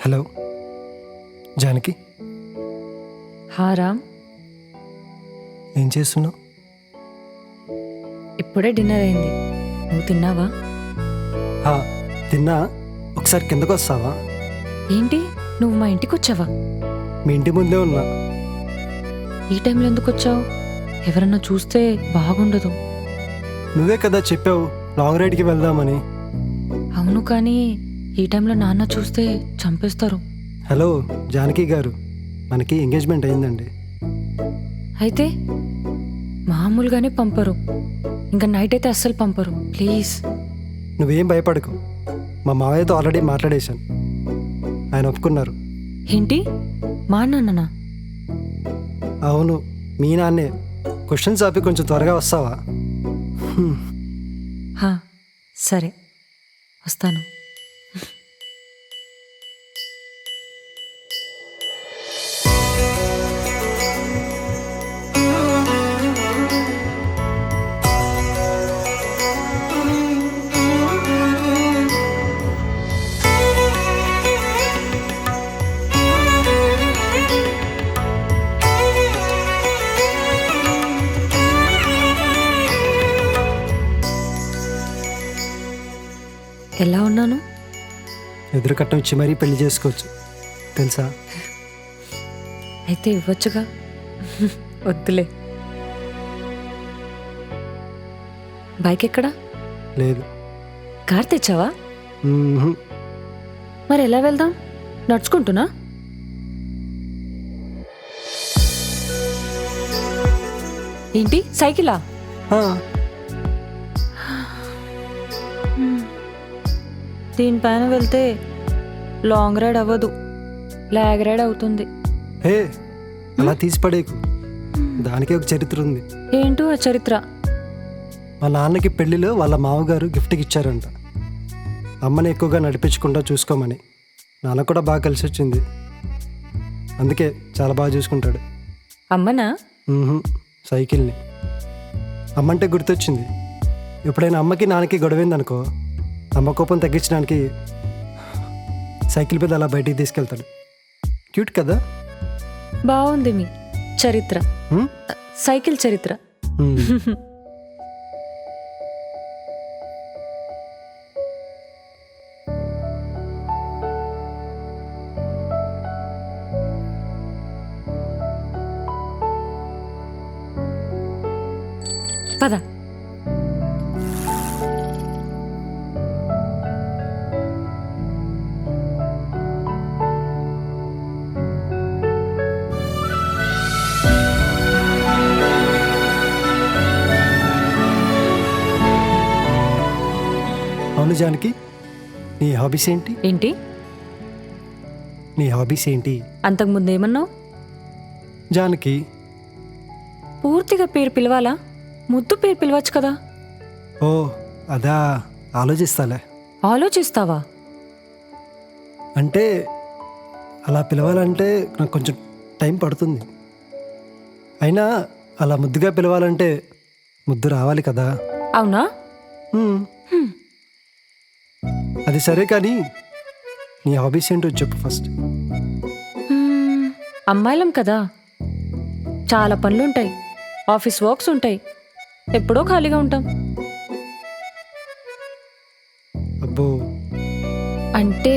Hello Janaki, హా రామ్, ఏం చేస్తున్నావు? ఇప్పుడే డిన్నర్ అయింది. నువ్వు తిన్నావా? తిన్నా. ఒకసారి కిందకు వస్తావా? ఏంటి, నువ్వు మా ఇంటికి వచ్చావా? మీ ఇంటి ముందే ఉన్నా. ఈ టైంలో ఎందుకు వచ్చావు? ఎవరన్నా చూస్తే బాగుండదు. నువ్వే కదా చెప్పావు లాంగ్ రైడ్కి వెళ్దామని. అవును, కానీ ఈ టైంలో నాన్న చూస్తే చంపేస్తారు. హలో జానకి గారు, మనకి ఎంగేజ్మెంట్ అయిందండి. అయితే మామూలుగానే పంపరు, ఇంకా నైట్ అయితే అస్సలు పంపరు. ప్లీజ్. నువ్వేం భయపడకు, మా మావయ్యతో ఆల్రెడీ మాట్లాడేశాను, ఆయన ఒప్పుకున్నారు. ఏంటి, మా నాన్ననా? అవును, మీ నాన్నే. క్వశ్చన్స్ ఆపి కొంచెం త్వరగా వస్తావా? హా, సరే వస్తాను. ఎలా ఉన్నాను? ఎదురు కట్నం ఇచ్చి మరీ పెళ్లి చేసుకోవచ్చు తెలుసా? అయితే ఇవ్వచ్చుగా. వద్దులే. బైక్ ఎక్కడా? లేదు. కార్ తెచ్చావా? మ్మ్హ్. మరి ఎలా వెళ్దాం? నడుచుకుంటున్నా? ఏంటి, సైకిలా? ఆ, దీనిపైన వెళ్తే లాంగ్ రైడ్ అవ్వదు, లాగ్ రైడ్ అవుతుంది. హే అలా తీసి పడేకు, దానికి ఒక చరిత్ర ఉంది. ఏంటో ఆ చరిత్ర? మా నాన్నకి పెళ్లిలో వాళ్ళ మామగారు గిఫ్ట్కి ఇచ్చారంట, అమ్మని ఎక్కువగా నడిపించకుండా చూసుకోమని. నాన్న కూడా బాగా కలిసి వచ్చింది, అందుకే చాలా బాగా చూసుకుంటాడు. అమ్మనా? సైకిల్ని. అమ్మంటే గుర్తొచ్చింది, ఎప్పుడైనా అమ్మకి నాన్నకి గొడవైందనుకో, అమ్మ కోపం తగ్గించడానికి సైకిల్ మీద అలా బయటికి తీసుకెళ్తాడు. క్యూట్ కదా? బాగుంది మీ చరిత్ర. హ్మ్? సైకిల్ చరిత్ర. హ్మ్. పద. అవును జానకి, నీ హాబీస్ ఏంటి? ఏంటి, నీ హాబీస్ ఏంటి? అంతకుముందు ఏమన్నావు? జానకి. పూర్తిగా పేరు పిలవాలా? ముద్దు పేరు పిలవచ్చు కదా. ఓ అదా, ఆలోచిస్తాలే. ఆలోచిస్తావా? అంటే అలా పిలవాలంటే నాకు కొంచెం టైం పడుతుంది. అయినా అలా ముద్దుగా పిలవాలంటే ముద్దు రావాలి కదా. అవునా? హ్మ్. అది సరే, కానీ నీ హాబీస్ ఏంటో చెప్పు ఫస్ట్. అమ్మాయిలం కదా, చాలా పనులుంటాయి, ఆఫీస్ వర్క్స్ ఉంటాయి, ఎప్పుడో ఖాళీగా ఉంటాం. అబ్బో, అంటే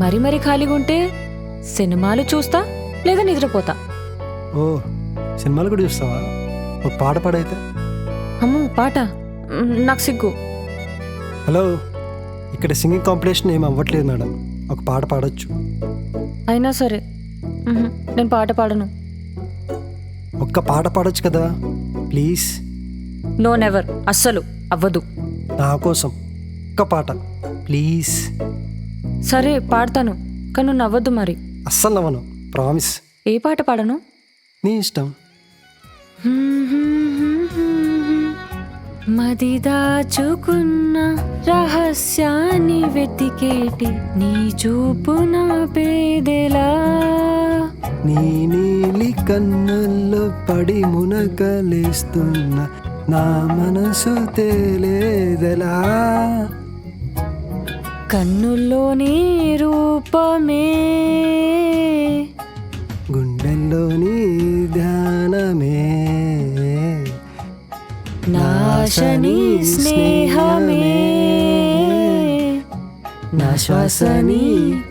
మరి ఖాళీగా ఉంటే సినిమాలు చూస్తా, లేదా నిద్రపోతా. ఓ సినిమాలు కూడా చూస్తావా? ఒక పాట పాడైతే. అమ్మో, పాట? నాకు సిగ్గు. హలో, ఇక్కడ సింగింగ్ కాంపిటీషన్ ఏం అవ్వట్లేదు మేడం, ఒక పాట పాడొచ్చు. అయినా సరే, నేను పాట పాడను. ఒక్క పాట పాడొచ్చు కదా ప్లీజ్. నో నెవర్, అస్సలు అవ్వదు. నా కోసం ఒక్క పాట ప్లీజ్. సరే పాడతాను, కానీ నువ్వు నవ్వద్దు మరి. అస్సలు నవ్వను, ప్రామిస్. ఏ పాట పాడను? నీ ఇష్టం. మది దాచుకున్న రహస్యాన్ని వెతికేటి నీ చూపు నా పేదెలా, నీ నీలి కన్నుల్లో పడి మునకలేస్తున్న నా మనసు తేలేదలా. కన్నుల్లోని రూపమే గుండెల్లోని ధ్యానమే నాశని స్నేహమే నా శ్వాసని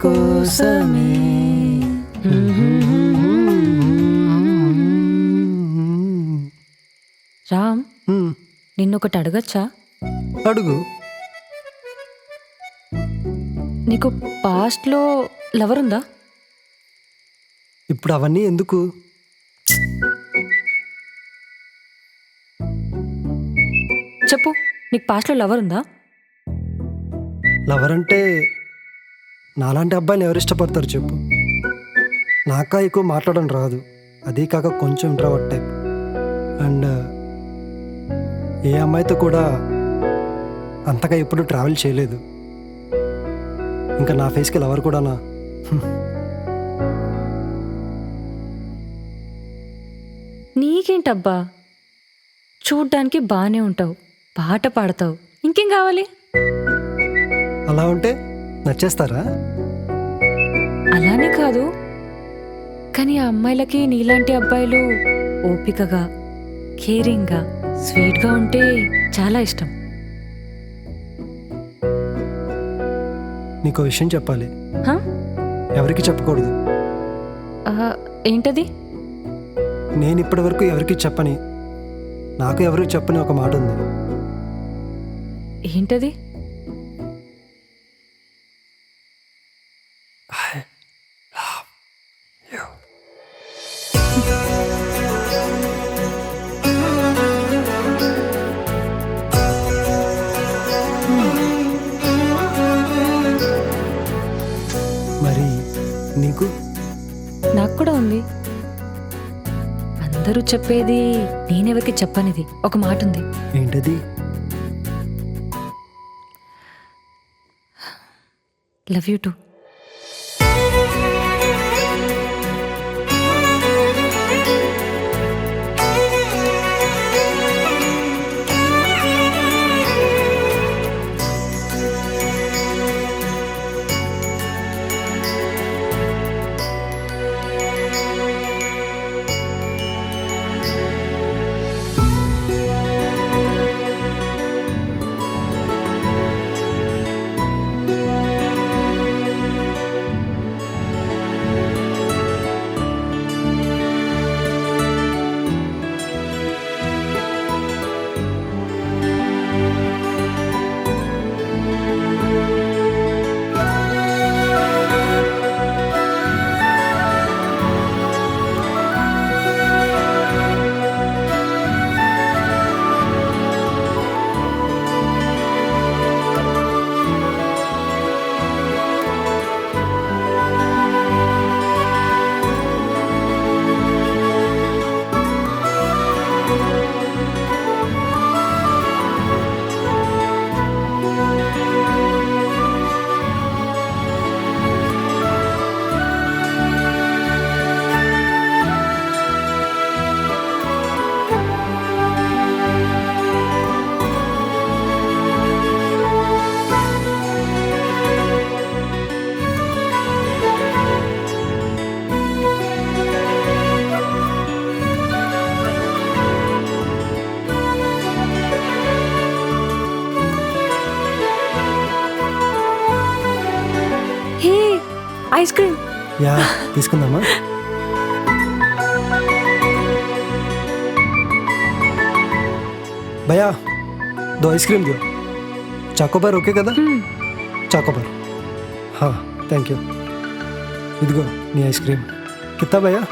కోసమే. రామ్, హ్మ్, నిన్నొకటి అడగచ్చా? అడుగు. నీకు పాస్ట్లో లవర్ ఉందా? ఇప్పుడు అవన్నీ ఎందుకు? చెప్పు, నీకు పాస్ట్లో లవర్ ఉందా? లవర్ అంటే నాలాంటి అబ్బాయిని ఎవరు ఇష్టపడతారు చెప్పు? నాకా ఎక్కువ మాట్లాడడం రాదు, అదీ కాక కొంచెం ఇంట్రోవర్ట్ టైప్. అండ్ ఏ అమ్మాయితో కూడా అంతగా ఎప్పుడు ట్రావెల్ చేయలేదు. ఇంకా నా ఫేస్కి లవర్ కూడానా? నీకేంటబ్బా, చూడ్డానికి బాగానే ఉంటావు, పాట పాడతావు, ఇంకేం కావాలి? అలా ఉంటే నచ్చేస్తారా? అలానే కాదు, కానీ ఆ అమ్మాయిలకి నీలాంటి అబ్బాయిలు ఓపికగా, కేరింగ్గా, స్వీట్గా ఉంటే చాలా ఇష్టం. నీకో విషయం చెప్పాలి, హా? ఎవరికి చెప్పకూడదు. ఏంటది? నేను ఇప్పటి వరకు ఎవరికి చెప్పని, నాకు ఎవరికి చెప్పని ఒక మాట ఉంది. ఏంటది? మరి నీకు? నాకు కూడా ఉంది. అందరూ చెప్పేది నేనెవరికి చెప్పనిది ఒక మాట ఉంది. ఏంటది? Love you too. Ice cream. Yeah, తీసుకుందామా? భయ్యా, దో ఐస్ క్రీమ్ దో. చాకోబార్ ఓకే కదా? చాకోబార్. Thank you. ఇదిగో నీ ఐస్ క్రీమ్. కిత్తా భయ్యా?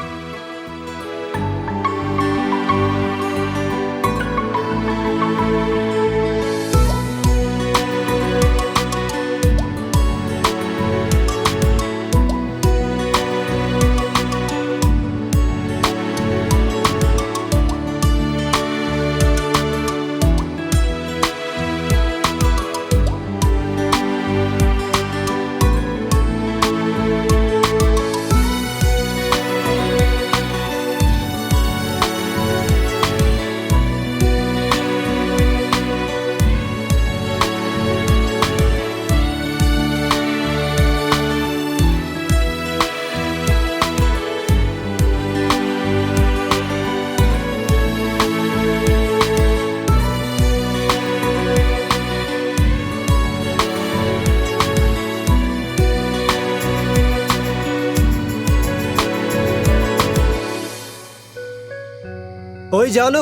ఓయ్ జాను,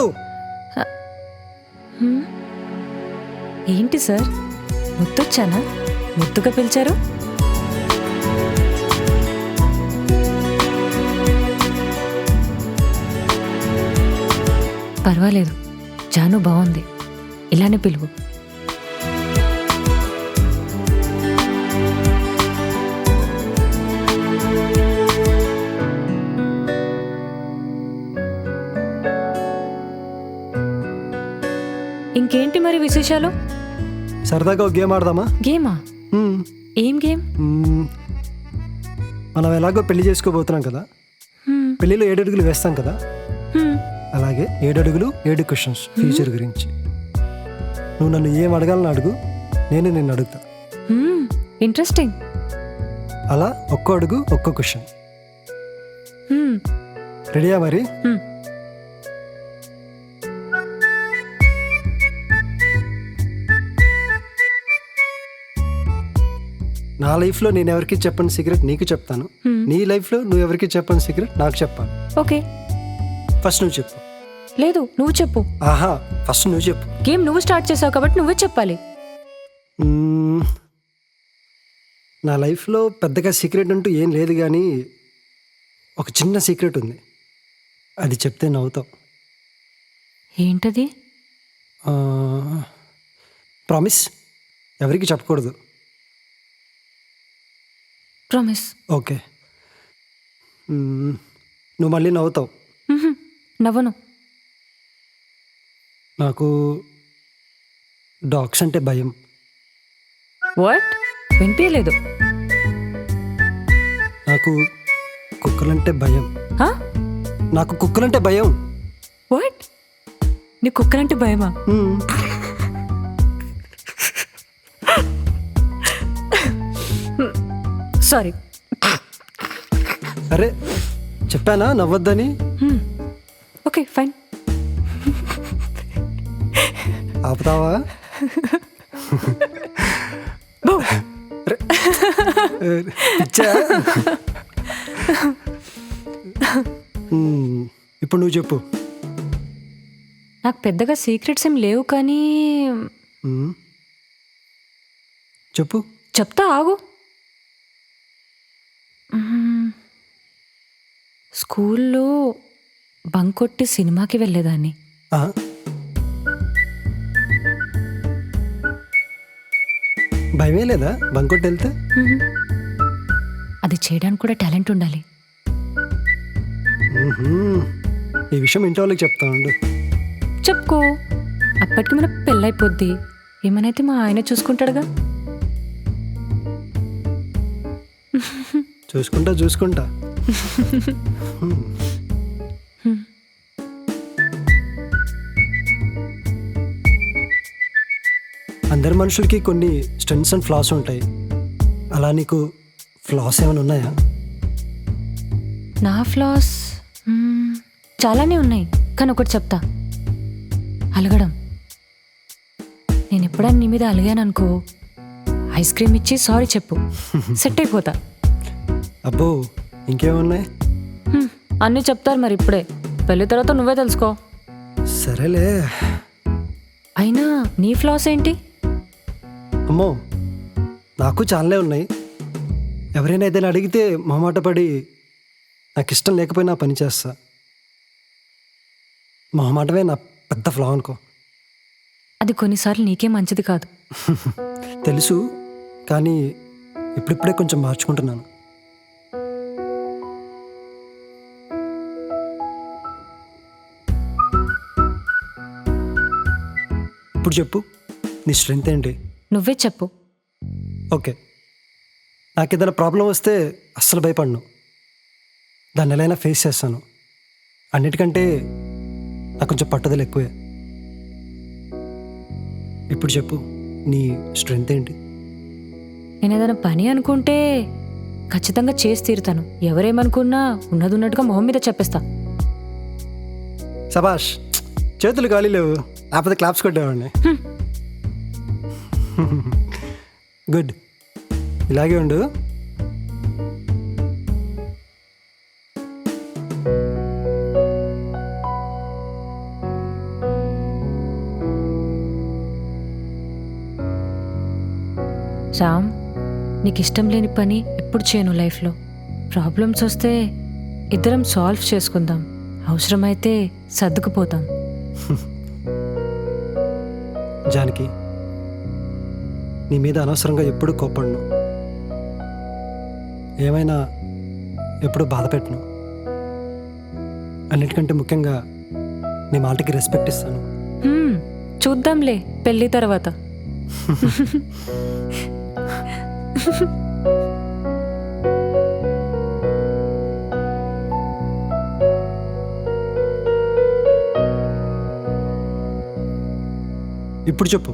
ఏంటి సార్ ముద్దొచ్చానా? ముద్దుగా పిలిచారు? పర్వాలేదు, జాను బాగుంది, ఇలానే పిలువు. ఇంకేంటి మరి విశేషాలు? సరదాగా ఒక గేమ్ ఆడదామా? గేమా? మ్మ్. ఏం గేమ్? మనం ఎలాగో పెళ్లి చేసుకోబోతున్నాం కదా, హ్మ్, పెళ్లిలో 7 అడుగులు వేస్తాం కదా, హ్మ్. అలాగే 7 అడుగులు 7 క్వశ్చన్స్ ఫ్యూచర్ గురించి. నువ్వు నన్ను ఏం అడగాలని అడుగు, నేను నిన్ను అడుగుతా. ఇంట్రెస్టింగ్. అలా ఒక్కో అడుగు ఒక్కో క్వశ్చన్. హ్మ్, రెడీయా మరి? హ్మ్. నా లైఫ్లో నేను ఎవరికి చెప్పని సీక్రెట్ నీకు చెప్తాను, హ్మ్. నీ లైఫ్లో నువ్వు ఎవరికి చెప్పని సీక్రెట్ నాకు చెప్పాలి. ఓకే. ఫస్ట్ నువ్వు చెప్పు. లేదు, నువ్వు చెప్పు. ఆహా, ఫస్ట్ నువ్వు చెప్పు. గేమ్ నువ్వు స్టార్ట్ చేసావు కాబట్టి నువ్వే చెప్పాలి. మ్మ్. నా లైఫ్లో పెద్దగా సీక్రెట్ అంటూ ఏం లేదు, కానీ ఒక చిన్న సీక్రెట్ ఉంది. అది చెప్తే నవ్వుతావు. ఏంటది? ప్రామిస్, ఎవరికి చెప్పకూడదు. ప్రామిస్. ఓకే. నువ్వు మళ్ళీ నవ్వుతావు. నవ్వను. నాకు డాగ్స్ అంటే భయం. వాట్? వినిపించలేదు. నాకు కుక్కలంటే భయం. హా? నాకు కుక్కలంటే భయం. వాట్? నీ కుక్కలంటే భయమా? మ్మ్. సారీ. అరే, చెప్పానా నవ్వొద్దని? Okay, fine. ఆపుతావా? అరే, పిచ్చా? ఇప్పుడు నువ్వు చెప్పు. నాకు పెద్దగా సీక్రెట్స్ ఏం లేవు, కానీ చెప్పు. చెప్తా, ఆగు. స్కూల్లో బంక్ కొట్టి సినిమాకి వెళ్ళేదాన్ని. ఆ? భయమే లేదా బంకొట్టి వెళ్తే? అది చేయడానికి కూడా టాలెంట్ ఉండాలి. ఈ విషయం ఇంట్లో వాళ్ళకి చెప్తా ఉండు. చెప్పుకో, అప్పటికి మన పెళ్ళైపోద్ది. ఏమనైతే మా ఆయన చూసుకుంటాడుగా. చూసుకుంటా. అందరి మనుషులకి కొన్ని స్ట్రెంగ్స్ అండ్ ఫ్లాస్ ఉంటాయి. అలా నీకు ఫ్లాస్ ఏమైనా ఉన్నాయా? నా ఫ్లాస్ చాలానే ఉన్నాయి, కానీ ఒకటి చెప్తా. అలగడం. నేను ఎప్పుడైనా నీ మీద అలిగాను అనుకో, ఐస్ క్రీమ్ ఇచ్చి సారీ చెప్పు, సెట్ అయిపోతా. అబ్బో, ఇంకేమున్నాయి? అన్నీ చెప్తారు మరి ఇప్పుడే. పెళ్లి తర్వాత నువ్వే తెలుసుకో. సరేలే. అయినా నీ ఫ్లాస్ ఏంటి? అమ్మో, నాకు చాలానే ఉన్నాయి. ఎవరైనా ఏదైనా అడిగితే మొహమాట పడి నాకు ఇష్టం లేకపోయినా పని చేస్తా. మొహమాటమే నా పెద్ద ఫ్లా అనుకో. అది కొన్నిసార్లు నీకే మంచిది కాదు. తెలుసు, కానీ ఇప్పుడిప్పుడే కొంచెం మార్చుకుంటున్నాను. ఇప్పుడు చెప్పు, నీ స్ట్రెంగ్త్ ఏంటి? నువ్వే చెప్పు. ఓకే, నాకు ఏదైనా ప్రాబ్లం వస్తే అస్సలు భయపడను. దాన్ని ఎలా అయినా ఫేస్ చేస్తాను. అన్నిటికంటే నాకు కొంచెం పట్టుదల ఎక్కువే. ఇప్పుడు చెప్పు, నీ స్ట్రెంగ్త్ ఏంటి? నేను ఏదైనా పని అనుకుంటే ఖచ్చితంగా చేసి తీరుతాను. ఎవరేమనుకున్నా ఉన్నది ఉన్నట్టుగా మొహం మీద చెప్పేస్తా. సబాష్, చేతులు ఖాళీ లేవు, లేకపోతే క్లాప్స్ కొట్టేవాడిని. గుడ్, ఇలాగే ఉండు. రామ్, నీకు ఇష్టం లేని పని ఎప్పుడు చేయను లైఫ్లో. ప్రాబ్లమ్స్ వస్తే ఇద్దరం సాల్వ్ చేసుకుందాం, అవసరమైతే సర్దుకుపోతాం. జానకి, నీ మీద అనవసరంగా ఎప్పుడు కోప్పడను, ఏమైనా ఎప్పుడు బాధ పెట్టను. అన్నిటికంటే ముఖ్యంగా నీ మాటకి రెస్పెక్ట్ ఇస్తాను. చూద్దాంలే పెళ్ళి తర్వాత. ఇప్పుడు చెప్పు,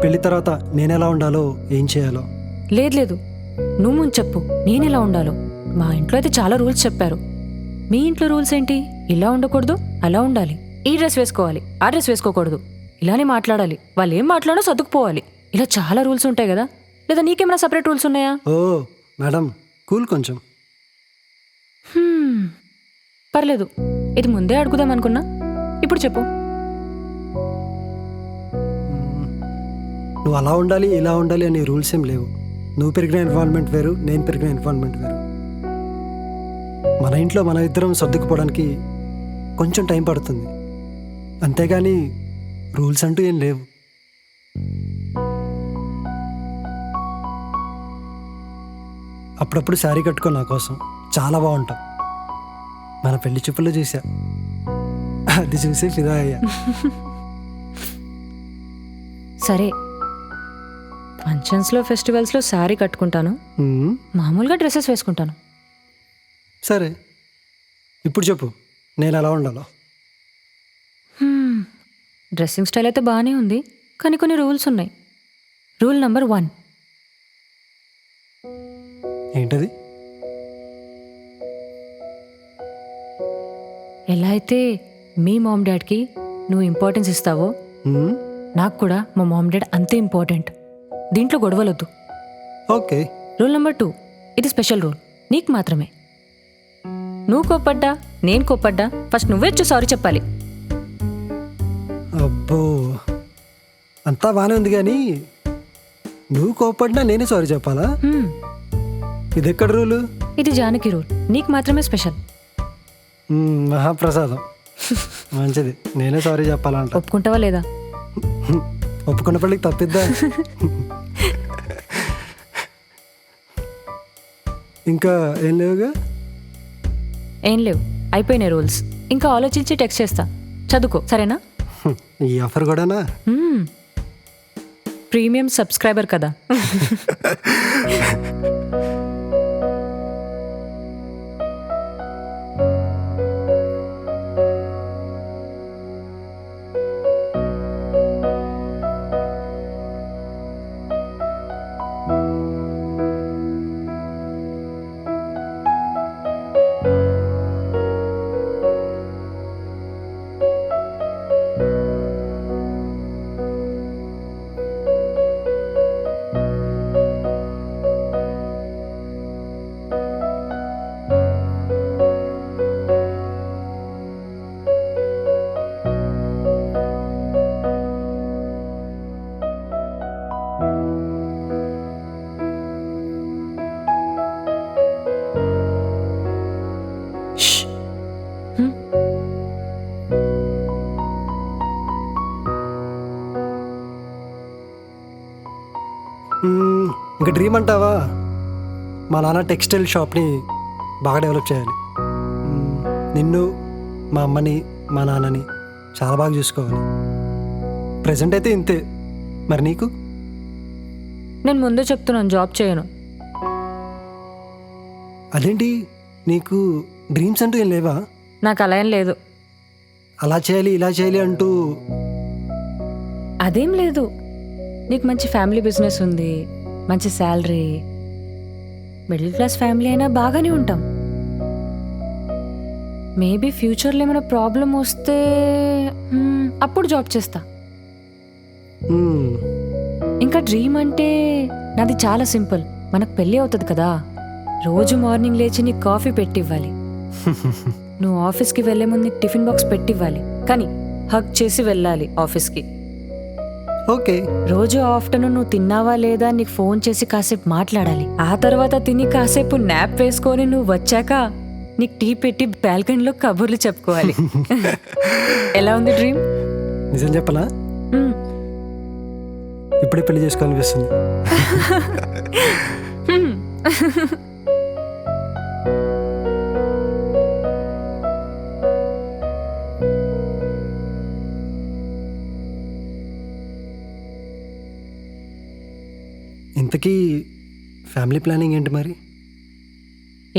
పెళ్లి తర్వాత నేనెలా ఉండాలో, ఏం చేయాలో? లేదు, నువ్వు ముందు చెప్పు నేనెలా ఉండాలో. మా ఇంట్లో అయితే చాలా రూల్స్ చెప్పారు. మీ ఇంట్లో రూల్స్ ఏంటి? ఇలా ఉండకూడదు, అలా ఉండాలి, ఈ డ్రెస్ వేసుకోవాలి, ఆ డ్రెస్ వేసుకోకూడదు, ఇలానే మాట్లాడాలి, వాళ్ళు ఏం మాట్లాడో సర్దుకుపోవాలి, ఇలా చాలా రూల్స్ ఉంటాయి కదా. లేదా నీకేమైనా సపరేట్ రూల్స్ ఉన్నాయా? ఓ మేడం, కూల్ కొంచెం. పర్లేదు, ఇది ముందే అడుగుదాం అనుకున్నా, ఇప్పుడు చెప్పు. నువ్వు అలా ఉండాలి, ఇలా ఉండాలి అనే రూల్స్ ఏం లేవు. నువ్వు పెరిగిన ఎన్విరాన్మెంట్ వేరు, నేను పెరిగిన ఎన్విరాన్మెంట్ వేరు. మన ఇంట్లో మన ఇద్దరం సర్దుకుపోవడానికి కొంచెం టైం పడుతుంది, అంతేగాని రూల్స్ అంటూ ఏం లేవు. అప్పుడప్పుడు శారీ కట్టుకో నా కోసం, చాలా బాగుంటాం. మన పెళ్లి చూపుల్లో చూసా, అది చూసి ఫిదా అయ్యా. సరే, ఫంక్షన్స్లో ఫెస్టివల్స్లో శారీ కట్టుకుంటాను, మామూలుగా డ్రెస్సెస్ వేసుకుంటాను. సరే, ఇప్పుడు చెప్పు నేను ఎలా ఉండాలో. డ్రెస్సింగ్ స్టైల్ అయితే బాగానే ఉంది, కానీ కొన్ని రూల్స్ ఉన్నాయి. Rule number 1. ఏంటది? ఎలా అయితే మీ మామ్ డాడ్కి నువ్వు ఇంపార్టెన్స్ ఇస్తావో, నాకు కూడా మా మామ్ డాడ్ అంతే ఇంపార్టెంట్. దీంట్లో గొడవలొద్దు. ఓకే. రూల్ నెంబర్ 2, ఇది స్పెషల్ రూల్, నీకు మాత్రమే. నువ్వు కోప్పడ్డా, నేను కోప్పడ్డా, ఫస్ట్ నువ్వే వచ్చి సారీ చెప్పాలి. అబ్బో, అంతా బాగానే ఉంది, కానీ నువ్వు కోపడినా నేనే సారీ చెప్పాలా? ఇది ఎక్కడ రూలు? ఇది జానకి రూల్, నీకు మాత్రమే స్పెషల్. మహాప్రసాదం. మంచిది, నేనే సారీ చెప్పాలంట. ఒప్పుకుంటావా లేదా? ఒప్పుకున్న పెళ్ళికి తప్పిద్దా? ఇంకా ఏం లేవుగా? ఏం లేవు, అయిపోయినాయి రూల్స్. ఇంకా ఆలోచించి టెక్స్ట్ చేస్తా, చదువుకో, సరేనా? ఈ ఆఫర్ కూడానా? ప్రీమియం సబ్స్క్రైబర్ కదా. ఇంకా డ్రీమ్ అంటావా? మా నాన్న టెక్స్టైల్ షాప్ని బాగా డెవలప్ చేయాలి. నిన్ను, మా అమ్మని, మా నాన్నని చాలా బాగా చూసుకోవాలి. ప్రజెంట్ అయితే ఇంతే, మరి నీకు? నేను ముందే చెప్తున్నాను, జాబ్ చేయను. అదేంటి, నీకు డ్రీమ్స్ అంటూ ఏం లేవా? నాకు అలా ఏం లేదు. అలా చేయాలి, ఇలా చేయాలి అంటూ అదేం లేదు. నీకు మంచి ఫ్యామిలీ బిజినెస్ ఉంది, మంచి శాలరీ, మిడిల్ క్లాస్ ఫ్యామిలీ అయినా బాగానే ఉంటాం. మేబీ ఫ్యూచర్లో ఏమైనా ప్రాబ్లం వస్తే అప్పుడు జాబ్ చేస్తా. ఇంకా డ్రీమ్ అంటే నాది చాలా సింపుల్. మనకు పెళ్ళి అవుతుంది కదా, రోజు మార్నింగ్ లేచి నీకు కాఫీ పెట్టివ్వాలి, నువ్వు ఆఫీస్కి వెళ్ళే ముందు నీకు టిఫిన్ బాక్స్ పెట్టివ్వాలి, కానీ హగ్ చేసి వెళ్ళాలి ఆఫీస్కి. ఓకే. రోజు ఆఫ్టర్నూన్ నువ్వు తిన్నావా లేదా నీకు ఫోన్ చేసి కాసేపు మాట్లాడాలి. ఆ తర్వాత తిని కాసేపు నాప్ వేసుకొని నువ్వు వచ్చాక నీకు టీ పెట్టి బాల్కనీలో కబుర్లు చెప్పుకోవాలి. ఎలా ఉంది డ్రీమ్? నిజం చెప్పనా, ఇప్పుడే పెళ్లి చేసుకోవాలనిపిస్తుంది. ఇంతకీ ఫ్యామిలీ ప్లానింగ్ ఏంటి మరి?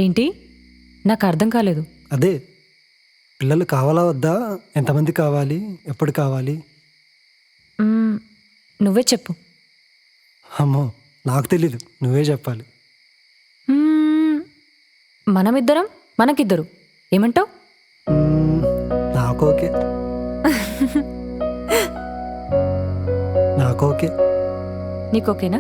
ఏంటి? నాకు అర్థం కాలేదు. అదే పిల్లలు కావాలా వద్దా, ఎంతమంది కావాలి, ఎప్పుడు కావాలి? మ్మ్, నువ్వే చెప్పు. అమ్మో నాకు తెలీదు, నువ్వే చెప్పాలి. మ్మ్, మనమిద్దరం మనకిద్దరు ఏమంటావు? నాకు ఓకే. నాకు ఓకే. నీకు ఓకేనా?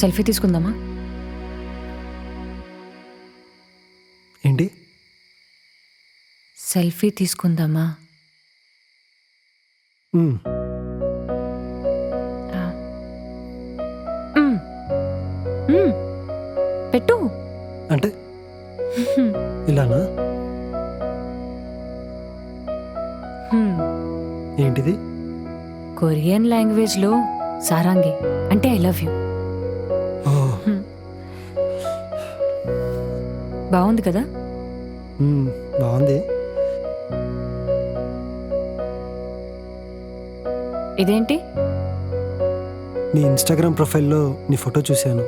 సెల్ఫీ తీసుకుందామా? ఏంటి? సెల్ఫీ తీసుకుందామా? ఆ. మ్మ్. మ్మ్. పెట్టు. అంటే ఇలానా? మ్మ్. ఏంటిది? కొరియన్ లాంగ్వేజ్లో సారాంగి అంటే ఐ లవ్ యూ. ఓ, బాగుంది కదా? బాగుంది. ఇదేంటి? నీ ఇన్స్టాగ్రామ్ ప్రొఫైల్లో నీ ఫోటో చూశాను.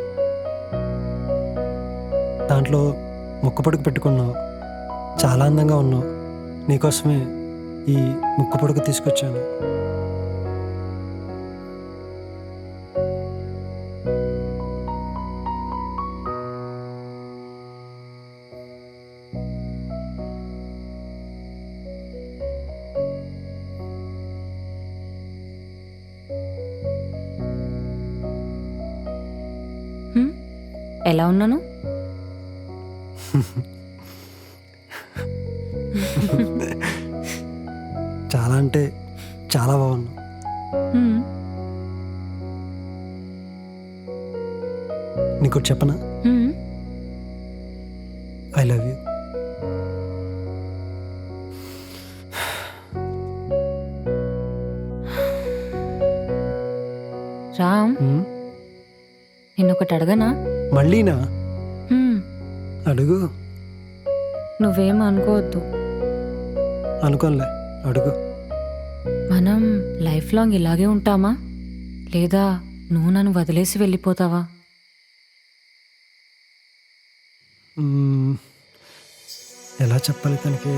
దాంట్లో ముక్కు పొడుగు పెట్టుకున్నావు. చాలా అందంగా ఉన్నావు. నీకోసమే ఈ ముక్కు పొడుగు తీసుకొచ్చాను. ఎలా ఉన్నాను? చాలా అంటే చాలా బాగున్నావు. మ్మ్. నీకు చెప్పనా? మ్మ్. I love you. రామ్, నిన్నొకటి అడగనా? మళ్ళీనా? మ్మ్. అడుగు. నువ్వేం అనుకోవద్దు. అనుకోనులే, అడుగు. మనం లైఫ్ లాంగ్ ఇలాగే ఉంటామా, లేదా నువ్వు నన్ను వదిలేసి వెళ్ళిపోతావా? ఎలా చెప్పాలి తనకి?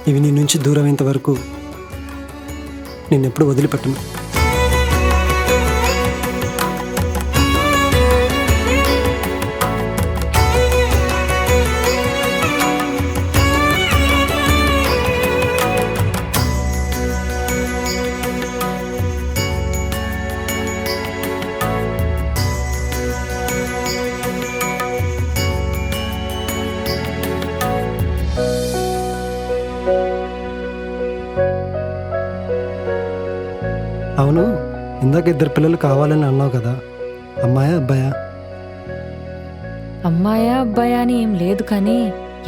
ఇవి నీ నుంచి దూరమైనంత వరకు నిన్నెప్పుడు వదిలిపెట్టను. అవును, ఇందాక ఇద్దరు పిల్లలు కావాలని అన్నావు కదా, అమ్మాయా అబ్బాయా? అమ్మాయా అబ్బాయా అని ఏం లేదు, కానీ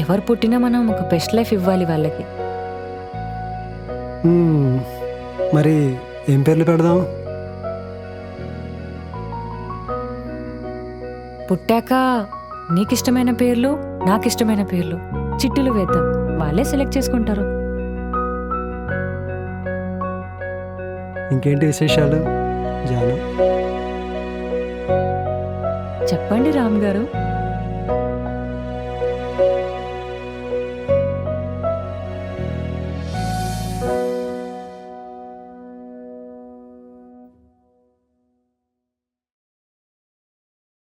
ఎవరు పుట్టినా మనం ఒక బెస్ట్ లైఫ్ ఇవ్వాలి వాళ్ళకి. మరి ఏం పేర్లు పెడదాం? పుట్టాక నీకిష్టమైన పేర్లు నాకిష్టమైన పేర్లు చిట్టులు వేద్దాం, వాళ్ళే సెలెక్ట్ చేసుకుంటారు. ఇంకేంటి విశేషాలు జాను? చెప్పండి రామ్ గారు.